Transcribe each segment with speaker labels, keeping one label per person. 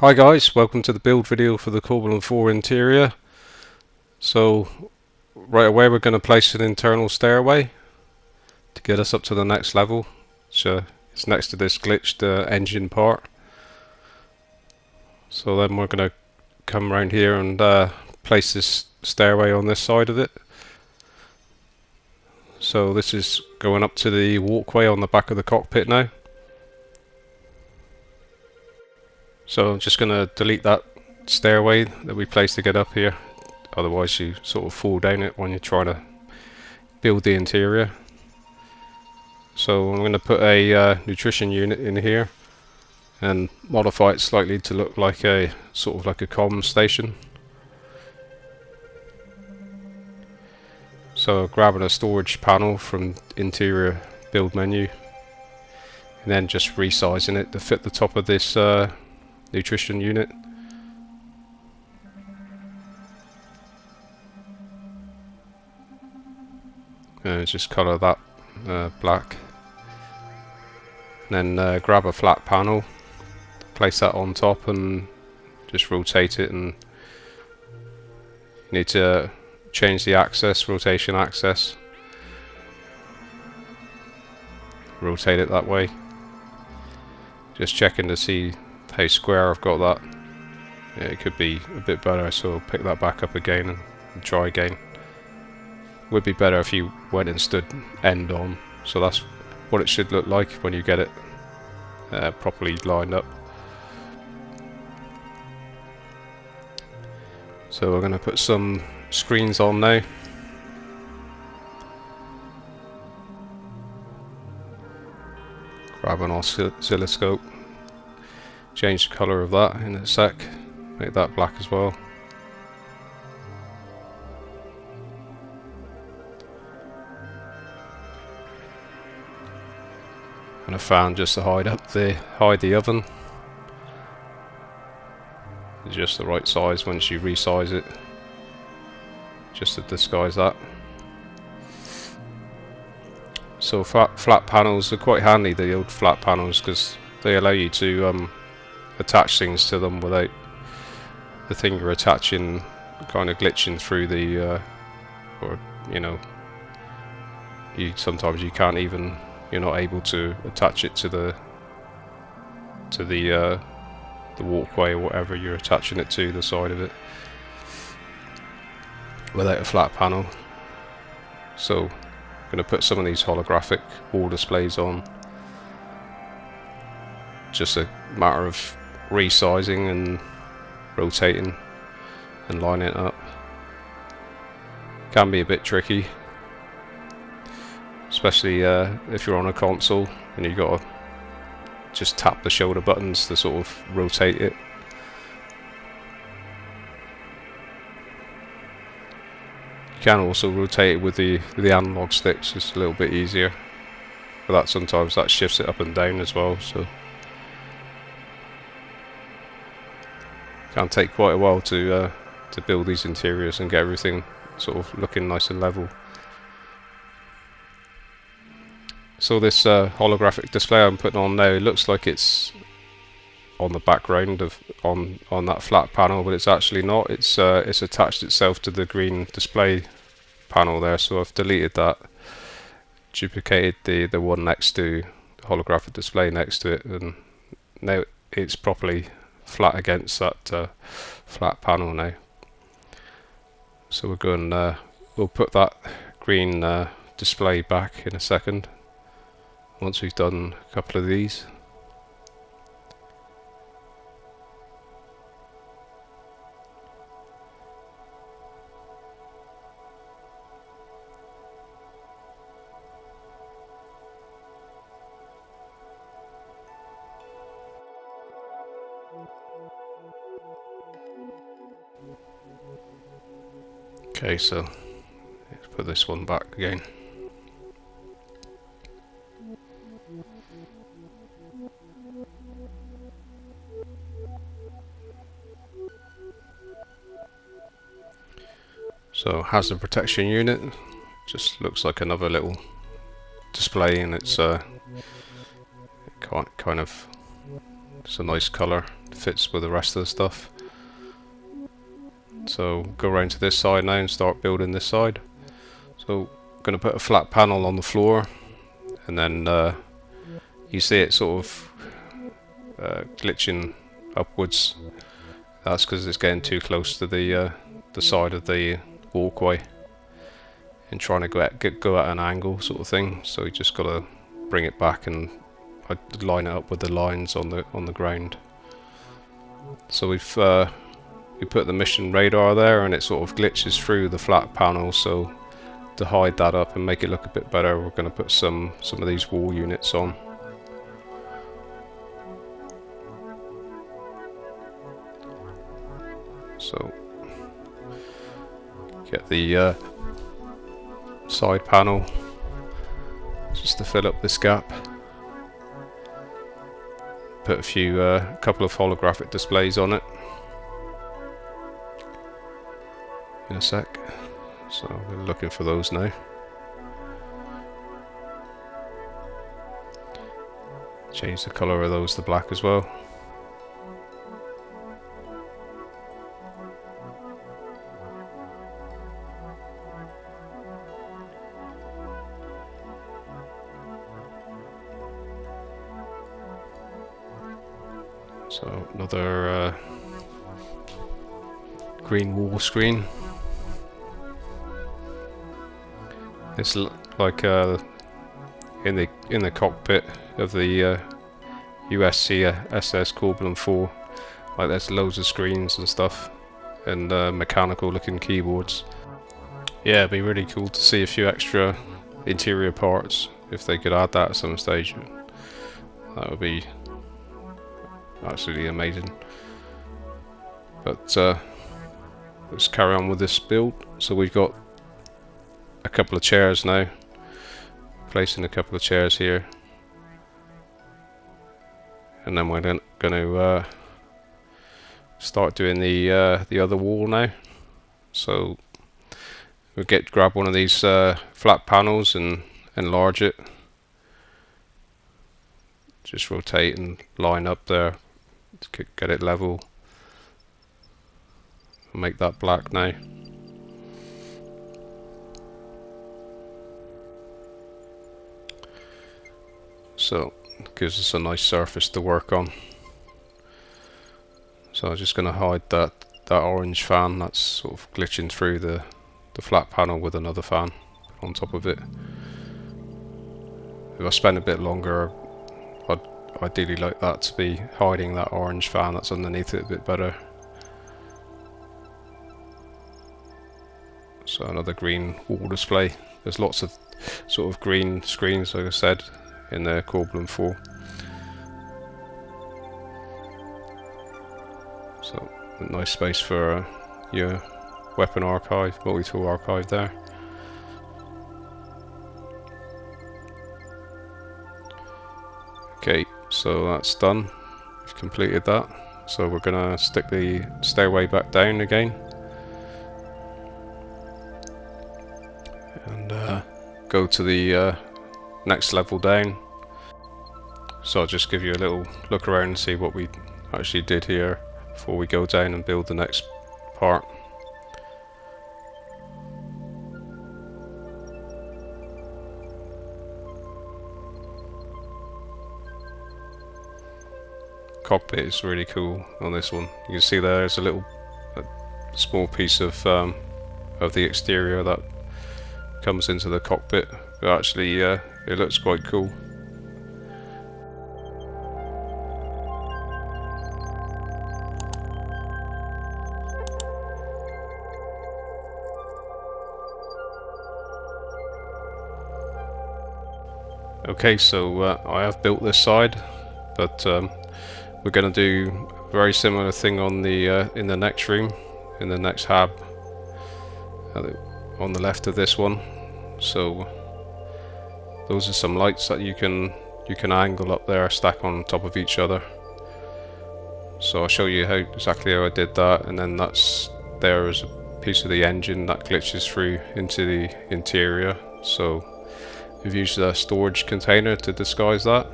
Speaker 1: Hi guys, welcome to the build video for the Corbelan IV interior. So right away we're going to place an internal stairway to get us up to the next level. So it's next to this glitched engine part. So then we're going to come around here and place this stairway on this side of it. So this is going up to the walkway on the back of the cockpit now. So I'm just going to delete that stairway that we placed to get up here, otherwise you sort of fall down it when you're trying to build the interior. So I'm going to put a nutrition unit in here and modify it slightly to look like a sort of like a comm station. So grabbing a storage panel from interior build menu and then just resizing it to fit the top of this nutrition unit. Just colour that black. And then grab a flat panel, place that on top and just rotate it, and you need to change the axis, rotation axis. Rotate it that way. Just checking to see how square I've got that. Yeah, it could be a bit better, so I'll pick that back up again and try again. Would be better if you went and stood end on, so that's what it should look like when you get it properly lined up. So we're going to put some screens on now. Grab an oscilloscope. Change the colour of that in a sec, make that black as well. And a fan just to hide the oven. It's just the right size once you resize it, just to disguise that. So flat panels are quite handy, the old flat panels, because they allow you to attach things to them without the thing you're attaching kind of glitching through the or you know, sometimes you can't even, you're not able to attach it to the walkway or whatever you're attaching it to, the side of it, without a flat panel. So I'm going to put some of these holographic wall displays on. Just a matter of resizing and rotating and lining it up. Can be a bit tricky, especially if you're on a console and you've got to just tap the shoulder buttons to sort of rotate it. You can also rotate it with the analog sticks, it's a little bit easier, but that sometimes that shifts it up and down as well, so can take quite a while to build these interiors and get everything sort of looking nice and level. So this holographic display I'm putting on now, it looks like it's on the background of on that flat panel, but it's actually not. It's attached itself to the green display panel there. So I've deleted that, duplicated the one next to the holographic display next to it, and now it's properly flat against that flat panel now. So we're going, we'll put that green display back in a second once we've done a couple of these. Okay, so let's put this one back again. So hazard protection unit, just looks like another little display, and it's kind of, it's a nice colour fits with the rest of the stuff. So go around to this side now and start building this side. So I'm going to put a flat panel on the floor, and then you see it sort of glitching upwards. That's because it's getting too close to the side of the walkway and trying to go at an angle sort of thing. So you just got to bring it back and line it up with the lines on the ground. So we put the mission radar there, and it sort of glitches through the flat panel. So to hide that up and make it look a bit better, we're going to put some of these wall units on. So get the side panel just to fill up this gap. Put a couple of holographic displays on it in a sec. So we're looking for those now. Change the colour of those to black as well. So another green wall screen. It's like in the cockpit of the USCSS Corbelan IV. Like there's loads of screens and stuff, and mechanical looking keyboards. Yeah, it'd be really cool to see a few extra interior parts if they could add that at some stage. That would be absolutely amazing. But let's carry on with this build. So we've got a couple of chairs now, placing a couple of chairs here, and then we're going to start doing the other wall now. So we'll grab one of these flat panels and enlarge it. Just rotate and line up there to get it level. I'll make that black now. So it gives us a nice surface to work on. So I'm just going to hide that orange fan that's sort of glitching through the flat panel with another fan on top of it. If I spend a bit longer, I'd ideally like that to be hiding that orange fan that's underneath it a bit better. So another green wall display. There's lots of sort of green screens, like I said, in the Corbelan IV. So a nice space for your weapon archive, multi-tool archive there. Okay, so that's done. We've completed that. So we're gonna stick the stairway back down again. And go to the next level down. So I'll just give you a little look around and see what we actually did here before we go down and build the next part. Cockpit is really cool on this one. You can see there's a small piece of the exterior that comes into the cockpit, but actually it looks quite cool. Okay, so I have built this side, but we're going to do a very similar thing on the in the next room, in the next hab, on the left of this one. So those are some lights that you can angle up there, stack on top of each other. So I'll show you exactly how I did that, and then there is a piece of the engine that glitches through into the interior. So we've used a storage container to disguise that.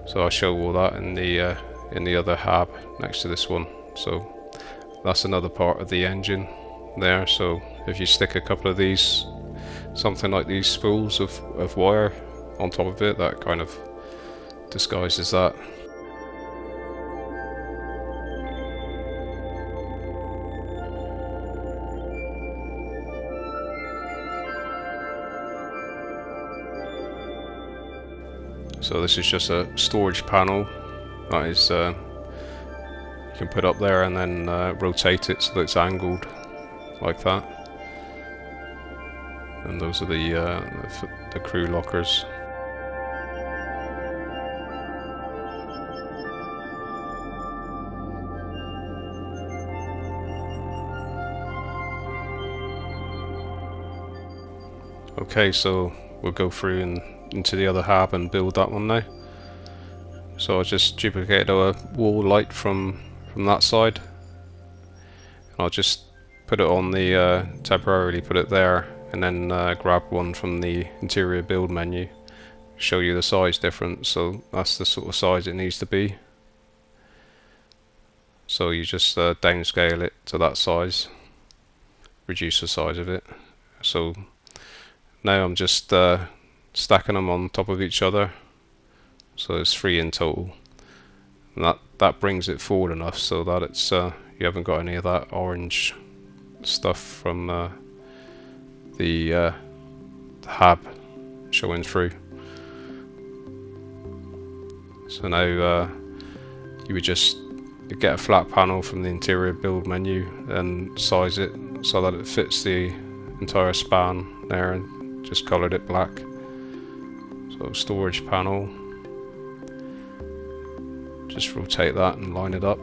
Speaker 1: So I'll show all that in in the other hab next to this one. So that's another part of the engine there. So if you stick a couple of these, something like these spools of wire on top of it, that kind of disguises that. So this is just a storage panel that is you can put up there and then rotate it so that it's angled like that. And those are the crew lockers. Okay, so we'll go through and into the other hab and build that one now. So I just duplicated a wall light from that side. I'll just put it on the temporarily put it there, and then grab one from the interior build menu, show you the size difference. So that's the sort of size it needs to be. So you just downscale it to that size, reduce the size of it. So now I'm just stacking them on top of each other, so there's 3 in total, and that brings it forward enough so that it's you haven't got any of that orange stuff from the hab showing through. So now you would just get a flat panel from the interior build menu and size it so that it fits the entire span there, and just coloured it black. So storage panel, just rotate that and line it up,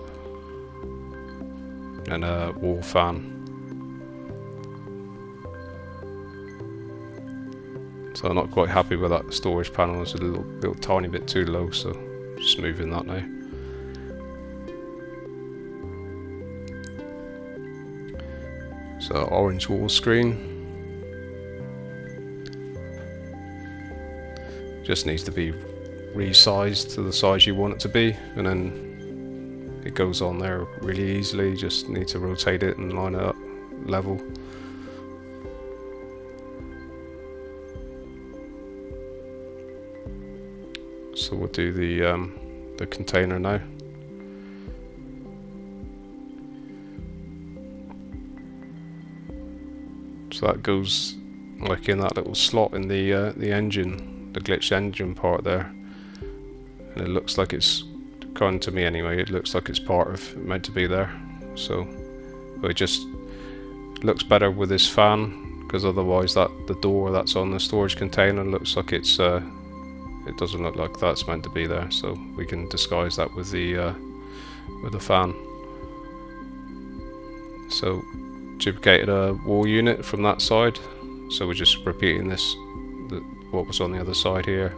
Speaker 1: and a wall fan. So I'm not quite happy with that storage panel, it's a little tiny bit too low, so just moving that now. So orange wall screen. Just needs to be resized to the size you want it to be, and then it goes on there really easily. Just need to rotate it and line it up level. So we'll do the container now. So that goes like in that little slot in the engine, the glitched engine part there, and it looks like it's, according to me anyway, it looks like it's part of meant to be there. So but it just looks better with this fan, because otherwise that the door that's on the storage container looks like it's it doesn't look like that's meant to be there. So we can disguise that with the fan. So duplicated a wall unit from that side, so we're just repeating this, what was on the other side here.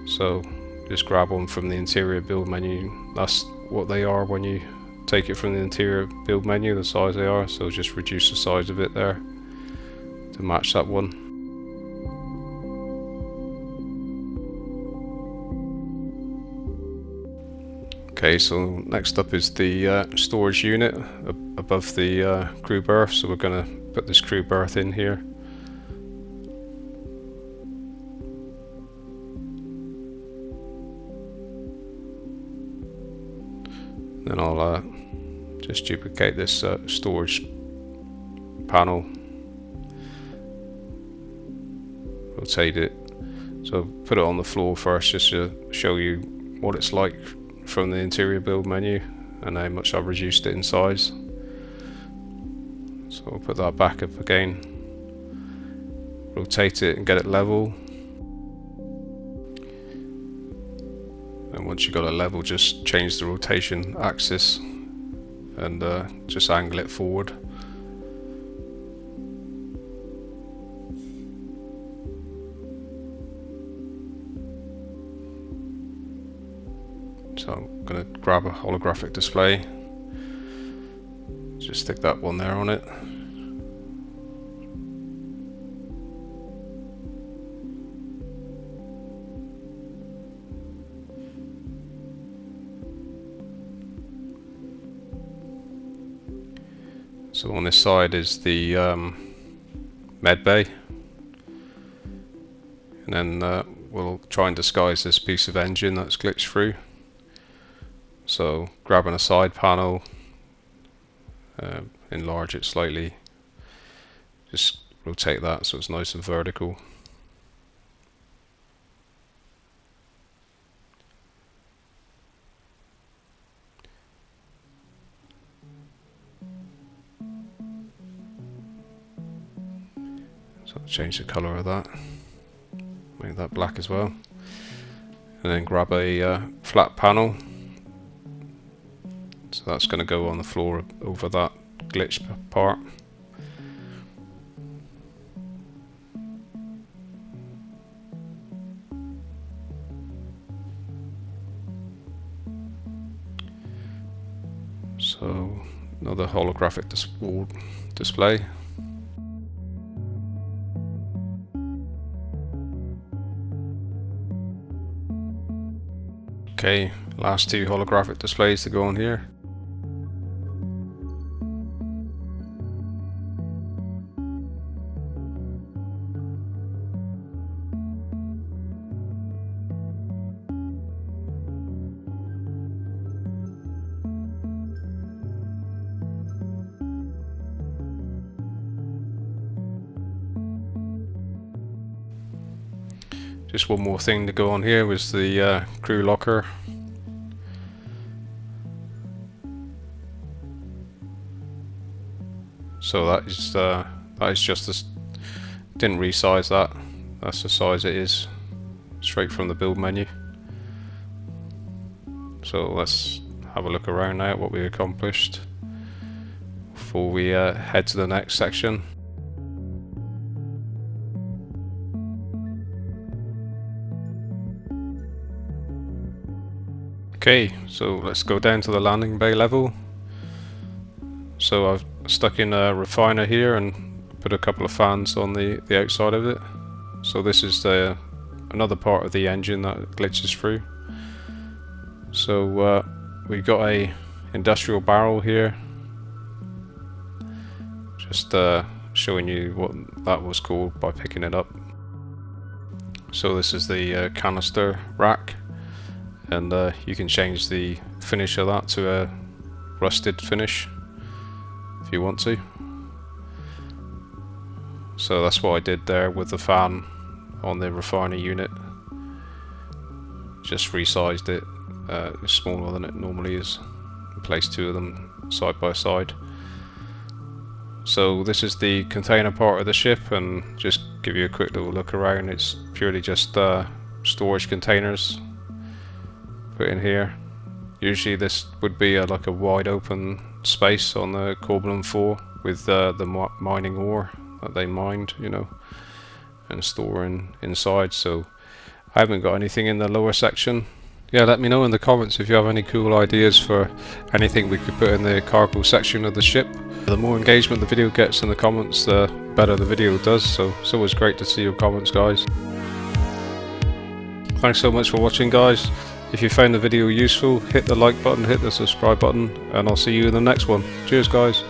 Speaker 1: So just grab one from the interior build menu. That's what they are when you take it from the interior build menu, the size they are. So just reduce the size of it there to match that one. Okay, so next up is the storage unit above the crew berth. So we're going to put this crew berth in here. Then I'll just duplicate this storage panel, rotate it, so put it on the floor first just to show you what it's like from the interior build menu and how much I've reduced it in size. So I'll put that back up again, rotate it and get it level. And once you've got a level, just change the rotation axis and just angle it forward. So I'm going to grab a holographic display, just stick that one there on it. So on this side is the med bay, and then we'll try and disguise this piece of engine that's glitched through. So grabbing a side panel, enlarge it slightly, just rotate that so it's nice and vertical. So I'll change the colour of that, make that black as well, and then grab a flat panel. So that's going to go on the floor over that glitch part. So another holographic display. Okay, last two holographic displays to go on here. Just one more thing to go on here was the crew locker. So that is just this. Didn't resize that. That's the size it is, straight from the build menu. So let's have a look around now at what we accomplished before we head to the next section. Okay, so let's go down to the landing bay level. So I've stuck in a refiner here and put a couple of fans on the outside of it. So this is another part of the engine that glitches through. So we've got a industrial barrel here, just showing you what that was called by picking it up. So this is the canister rack, and you can change the finish of that to a rusted finish if you want to. So that's what I did there with the fan on the refiner unit. Just resized it, it's smaller than it normally is. Placed two of them side by side. So this is the container part of the ship, and just give you a quick little look around. It's purely just storage containers put in here. Usually this would be like a wide open space on the Corbelan IV with the mining ore that they mined, you know, and store inside. So I haven't got anything in the lower section. Yeah, let me know in the comments if you have any cool ideas for anything we could put in the cargo section of the ship. The more engagement the video gets in the comments, the better the video does, so it's always great to see your comments, guys. Thanks so much for watching, guys. If you found the video useful, hit the like button, hit the subscribe button, and I'll see you in the next one. Cheers, guys.